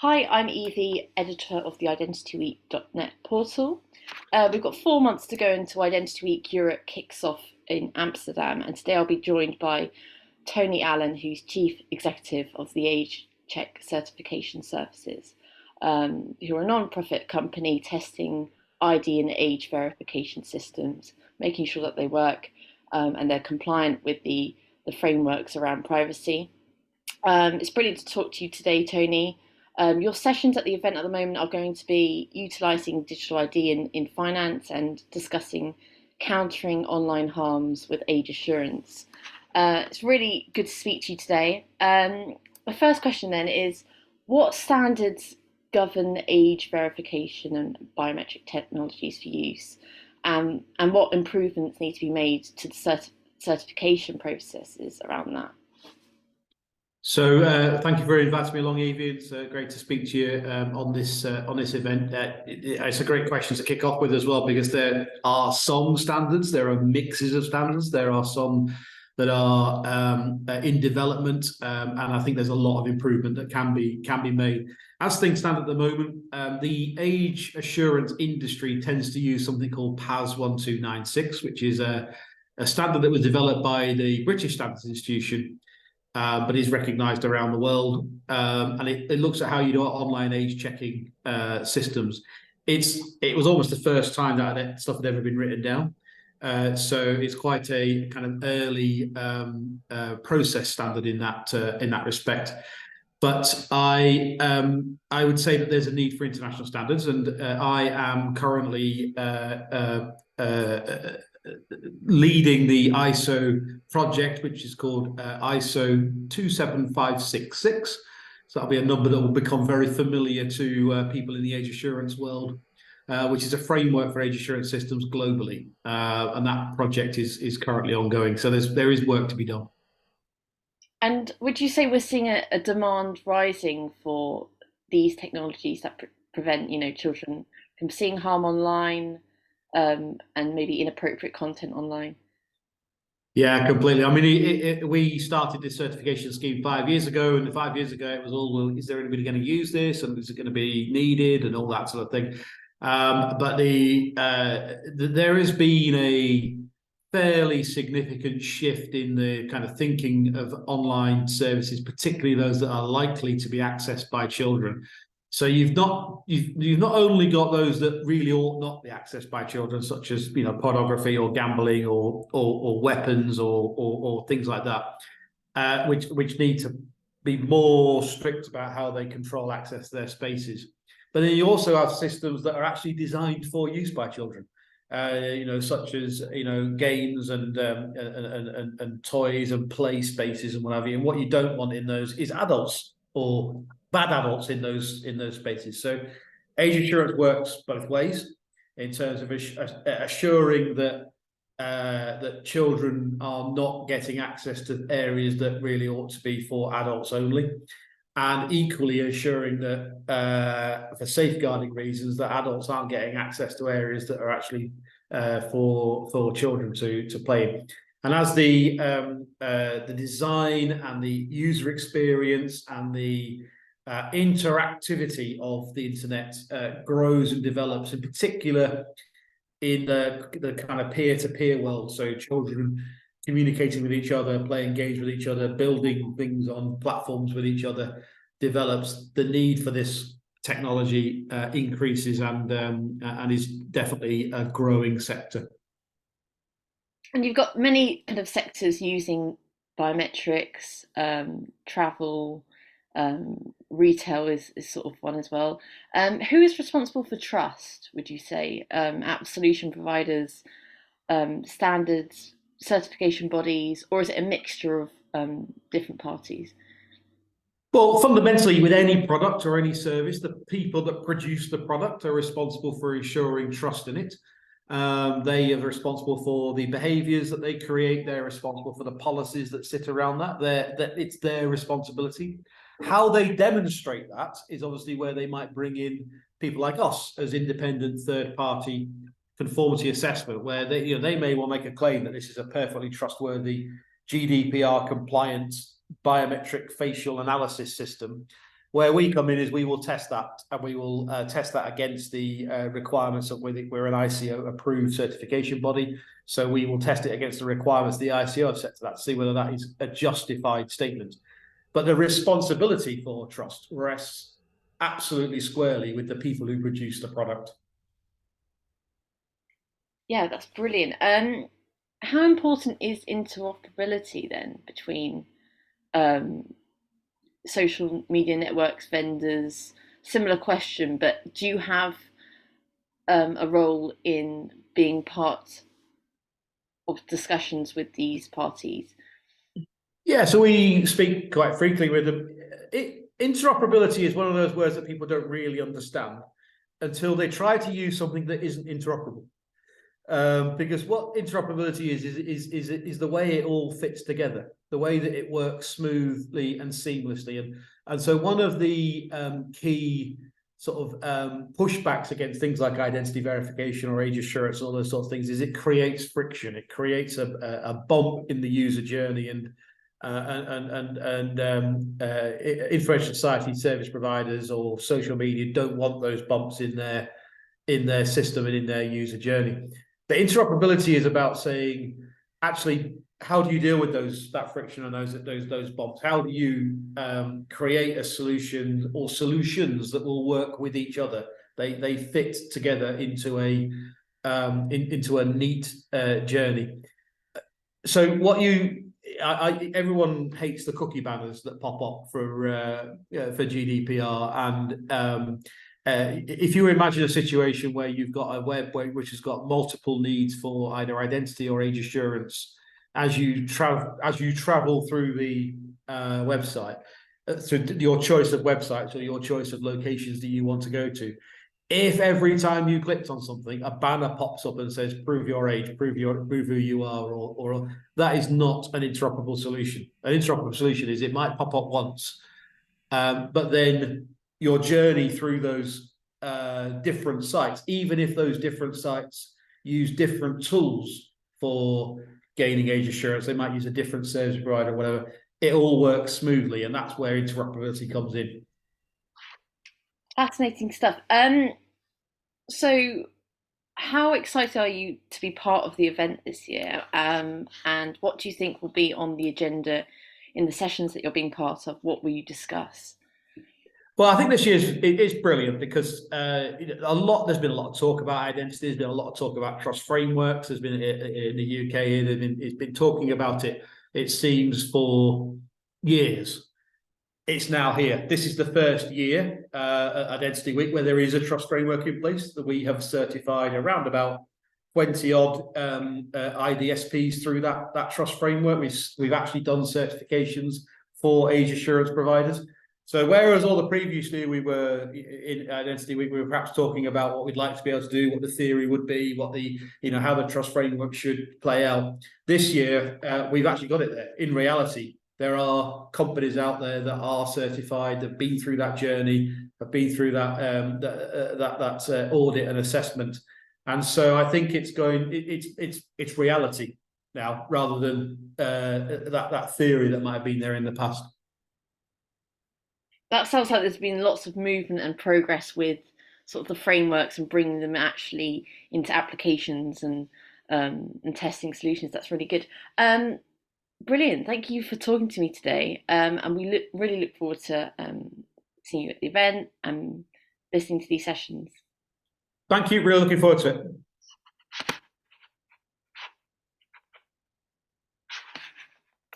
Hi, I'm Evie, editor of the identityweek.net portal. We've got 4 months to go into Identity Week Europe kicks off in Amsterdam, and today I'll be joined by Tony Allen, who's Chief Executive of the Age Check Certification Services, who are a non-profit company testing ID and age verification systems, making sure that they work and they're compliant with the frameworks around privacy. It's brilliant to talk to you today, Tony. Your sessions at the event at the moment are going to be utilising digital ID in finance and discussing countering online harms with age assurance. It's really good to speak to you today. The first question then is, what standards govern age verification and biometric technologies for use? And what improvements need to be made to the certification processes around that? So thank you for inviting me along, Evie. It's great to speak to you on this event. It's a great question to kick off with as well, because there are some standards, there are mixes of standards, there are some that are in development, and I think there's a lot of improvement that can be made. As things stand at the moment, the age assurance industry tends to use something called PAS 1296, which is a standard that was developed by the British Standards Institution, but is recognised around the world, and it looks at how you do online age checking systems. It was almost the first time that stuff had ever been written down, so it's quite a kind of early process standard in that respect. But I would say that there's a need for international standards, and I am currently leading the ISO project, which is called ISO 27566. So that'll be a number that will become very familiar to people in the age assurance world, which is a framework for age assurance systems globally. And that project is currently ongoing. So there is work to be done. And would you say we're seeing a demand rising for these technologies that prevent, children from seeing harm online, and maybe inappropriate content online? Yeah, completely. I mean, we started this certification scheme 5 years ago, and 5 years ago it was all, well, is there anybody going to use this, and is it going to be needed, and all that sort of thing. But there has been a fairly significant shift in the kind of thinking of online services, particularly those that are likely to be accessed by children. So you've not only got those that really ought not be accessed by children, such as pornography or gambling or weapons or things like that, which need to be more strict about how they control access to their spaces. But then you also have systems that are actually designed for use by children, such as games and toys and play spaces and what have you. And what you don't want in those is adults or bad adults in those spaces. So age assurance works both ways in terms of assuring that that children are not getting access to areas that really ought to be for adults only, and equally assuring that for safeguarding reasons that adults aren't getting access to areas that are actually for children to play in. And as the design and the user experience and the interactivity of the internet grows and develops, in particular in the kind of peer-to-peer world, so children communicating with each other, playing games with each other, building things on platforms with each other, develops, the need for this technology increases and is definitely a growing sector. And you've got many kind of sectors using biometrics, travel, retail is sort of one as well. Who is responsible for trust, would you say? App solution providers, standards, certification bodies, or is it a mixture of different parties? Well, fundamentally, with any product or any service, the people that produce the product are responsible for ensuring trust in it. They are responsible for the behaviors that they create. They're responsible for the policies that sit around that. It's their responsibility. How they demonstrate that is obviously where they might bring in people like us as independent third-party conformity assessment, where they may well make a claim that this is a perfectly trustworthy GDPR compliant biometric facial analysis system, Where we come in is we will test that, and we will test that against the requirements of we're an ICO approved certification body. So we will test it against the requirements the ICO have set to that to see whether that is a justified statement. But the responsibility for trust rests absolutely squarely with the people who produce the product. Yeah, that's brilliant. How important is interoperability then between um, social media networks, vendors? Similar question, but do you have a role in being part of discussions with these parties? Yeah, so we speak quite frequently with them. Interoperability is one of those words that people don't really understand until they try to use something that isn't interoperable. Because what interoperability is the way it all fits together, the way that it works smoothly and seamlessly, and so one of the key sort of pushbacks against things like identity verification or age assurance and all those sorts of things is it creates friction, it creates a bump in the user journey, and information society service providers or social media don't want those bumps in their system and in their user journey. The interoperability is about saying, actually, how do you deal with that friction and those bumps? How do you create a solution or solutions that will work with each other? They fit together into a neat journey. So everyone hates the cookie banners that pop up for GDPR, and if you imagine a situation where you've got a web which has got multiple needs for either identity or age assurance, as you travel through the website, so your choice of websites or your choice of locations that you want to go to, if every time you clicked on something, a banner pops up and says, prove your age, prove who you are, or that is not an interoperable solution. An interoperable solution is it might pop up once, but then your journey through those different sites, even if those different sites use different tools for gaining age assurance, they might use a different service provider, whatever, it all works smoothly, and that's where interoperability comes in. Fascinating stuff. So how excited are you to be part of the event this year? And what do you think will be on the agenda in the sessions that you're being part of? What will you discuss? Well, I think this year is brilliant because there's been a lot of talk about identity. There's been a lot of talk about trust frameworks. There's been in the UK, it's been talking about it. It seems for years. It's now here. This is the first year at Identity Week where there is a trust framework in place that we have certified around about 20 odd IDSPs through that trust framework. We've actually done certifications for age assurance providers. So whereas all the previously we were in Identity Week, we were perhaps talking about what we'd like to be able to do, what the theory would be, what how the trust framework should play out. This year, we've actually got it there. In reality, there are companies out there that are certified, that have been through that journey, have been through that audit and assessment, and so I think it's reality now rather than that theory that might have been there in the past. That sounds like there's been lots of movement and progress with sort of the frameworks and bringing them actually into applications and testing solutions. That's really good. Brilliant. Thank you for talking to me today. And we really look forward to seeing you at the event and listening to these sessions. Thank you. Really looking forward to it.